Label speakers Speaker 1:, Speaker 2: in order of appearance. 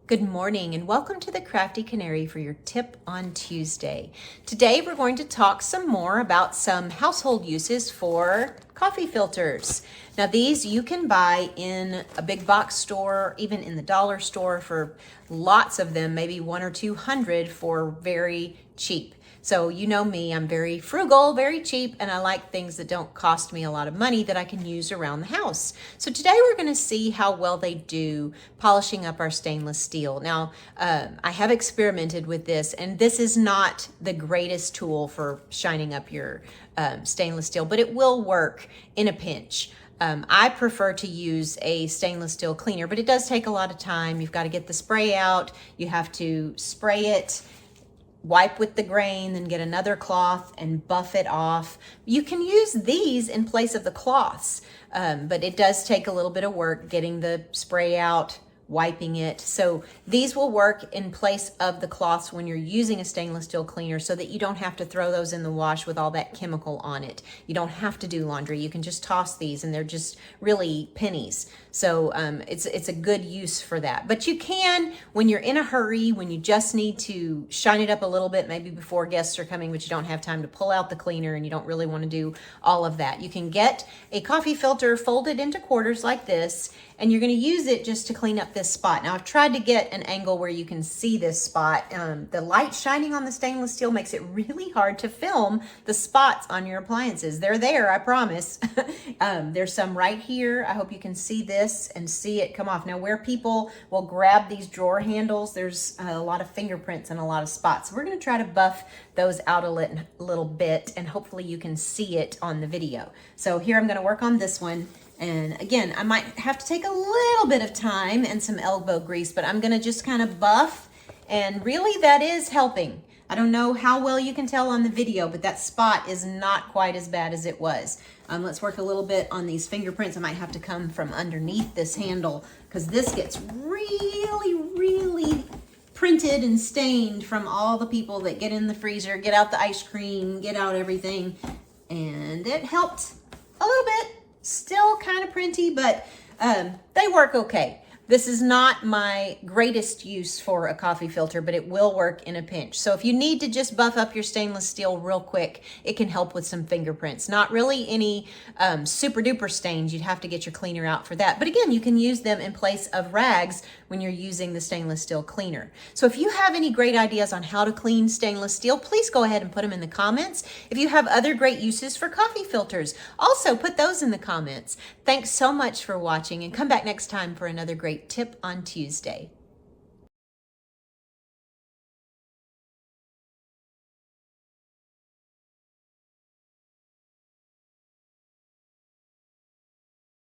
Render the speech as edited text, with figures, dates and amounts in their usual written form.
Speaker 1: Good morning and welcome to the Crafty Canary for your tip on Tuesday. Today we're going to talk some more about some household uses for coffee filters. Now these you can buy in a big box store, even in the dollar store for lots of them, maybe 1 or 200 for very cheap. So you know me, I'm very frugal, very cheap, and I like things that don't cost me a lot of money that I can use around the house. So today we're going to see how well they do polishing up our stainless steel. Now, I have experimented with this, and this is not the greatest tool for shining up your stainless steel, but it will work in a pinch. I prefer to use a stainless steel cleaner, but it does take a lot of time. You've got to get the spray out. You have to spray it, wipe with the grain, then get another cloth and buff it off. You can use these in place of the cloths, but it does take a little bit of work getting the spray out, wiping it. So these will work in place of the cloths when you're using a stainless steel cleaner so that you don't have to throw those in the wash with all that chemical on it. You don't have to do laundry. You can just toss these and they're just really pennies. So it's a good use for that. But you can, when you're in a hurry, when you just need to shine it up a little bit, maybe before guests are coming, but you don't have time to pull out the cleaner and you don't really want to do all of that. You can get a coffee filter folded into quarters like this, and you're going to use it just to clean up this spot. Now I've tried to get an angle where you can see this spot. The light shining on the stainless steel makes it really hard to film the spots on your appliances. They're there, I promise. There's some right here. I hope you can see this and see it come off. Now where people will grab these drawer handles, there's a lot of fingerprints and a lot of spots. So we're going to try to buff those out a little bit, and hopefully you can see it on the video. So here I'm going to work on this one. And again, I might have to take a little bit of time and some elbow grease, but I'm gonna just kind of buff, and really that is helping. I don't know how well you can tell on the video, but that spot is not quite as bad as it was. Let's work a little bit on these fingerprints. I might have to come from underneath this handle because this gets really printed and stained from all the people that get in the freezer, get out the ice cream, get out everything. And it helped a little bit. Still kind of printy, but they work okay. This is not my greatest use for a coffee filter, but it will work in a pinch. So if you need to just buff up your stainless steel real quick, it can help with some fingerprints. Not really any super duper stains. You'd have to get your cleaner out for that. But again, you can use them in place of rags when you're using the stainless steel cleaner. So if you have any great ideas on how to clean stainless steel, please go ahead and put them in the comments. If you have other great uses for coffee filters, also put those in the comments. Thanks so much for watching, and come back next time for another great tip on Tuesday.